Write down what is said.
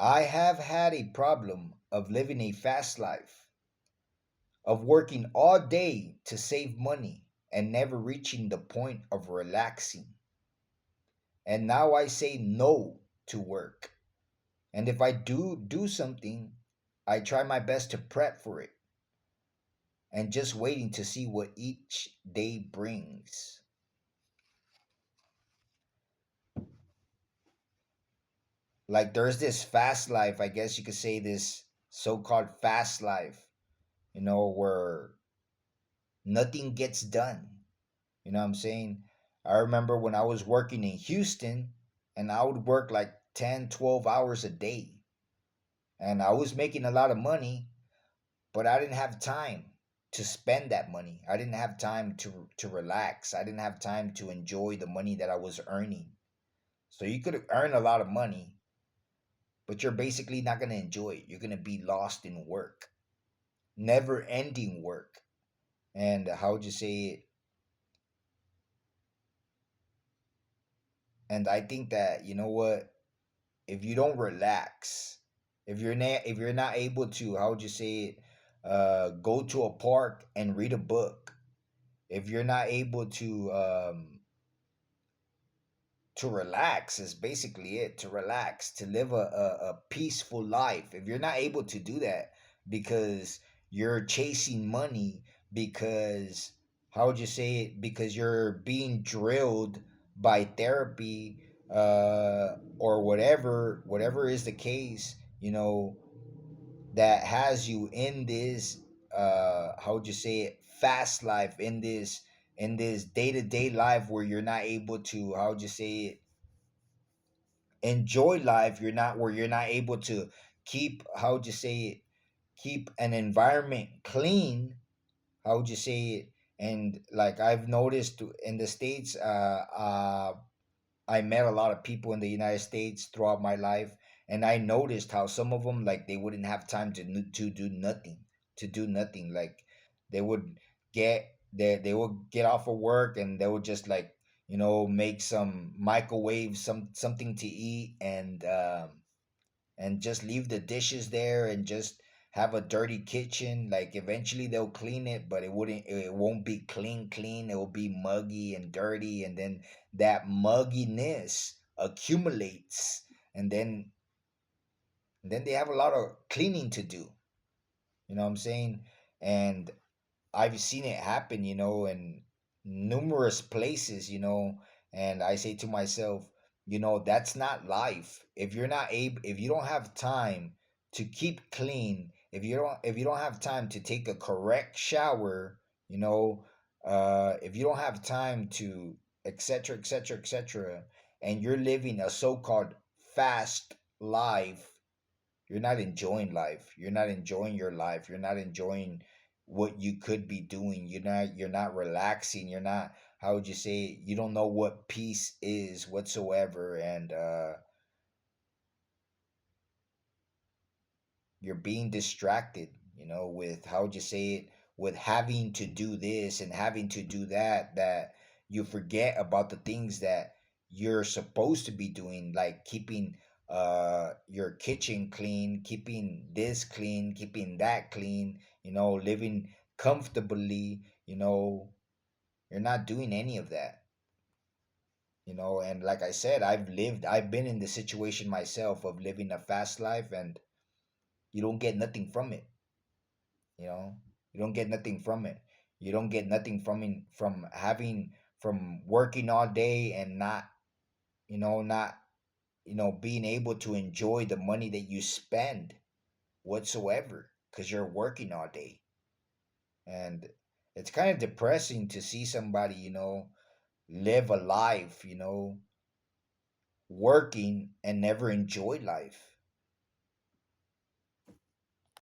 I have had a problem of living a fast life, of working all day to save money and never reaching the point of relaxing. And now I say no to work. And if I do something, I try my best to prep for it and just waiting to see what each day brings. Like there's this fast life, I guess you could say this so-called fast life, where nothing gets done. You know what I'm saying? I remember when I was working in Houston and I would work like 10, 12 hours a day. And I was making a lot of money, but I didn't have time to spend that money. I didn't have time to relax. I didn't have time to enjoy the money that I was earning. So you could earn a lot of money, but you're basically not going to enjoy it. You're going to be lost in work, never ending work. And how would you say it? And I think that, you know what, if you don't relax, if you're not able to, how would you say it, go to a park and read a book, if you're not able to relax, is basically it, to relax, to live a peaceful life, if you're not able to do that because you're chasing money, because, how would you say it, because you're being drilled by therapy, or whatever is the case, that has you in this, how would you say it, fast life, in this day-to-day life where you're not able to, how would you say it, enjoy life, you're not able to keep, how would you say it, keep an environment clean, how would you say it. And like I've noticed in the States, I met a lot of people in the United States throughout my life, and I noticed how some of them, like, they wouldn't have time to do nothing, Like they would they would get off of work and they would just, like, make some microwave something to eat, and just leave the dishes there and just have a dirty kitchen. Like eventually they'll clean it, but it won't be clean. It will be muggy and dirty, and then that mugginess accumulates, and then they have a lot of cleaning to do. You know what I'm saying? And I've seen it happen, in numerous places, and I say to myself, that's not life. If you don't have time to keep clean, if you don't have time to take a correct shower, if you don't have time to, etc., etc., etc., and you're living a so-called fast life, you're not enjoying life. You're not enjoying your life. You're not enjoying what you could be doing. You're not relaxing. You're not, how would you say it? You don't know what peace is whatsoever, and you're being distracted, with, how would you say it, with having to do this and having to do that you forget about the things that you're supposed to be doing, like keeping your kitchen clean, keeping this clean, keeping that clean, living comfortably. You're not doing any of that. And like I said, I've been in the situation myself of living a fast life, and you don't get nothing from it. you know you don't get nothing from it. You don't get nothing from working all day and not being able to enjoy the money that you spend whatsoever, because you're working all day. And it's kind of depressing to see somebody, live a life, working and never enjoy life.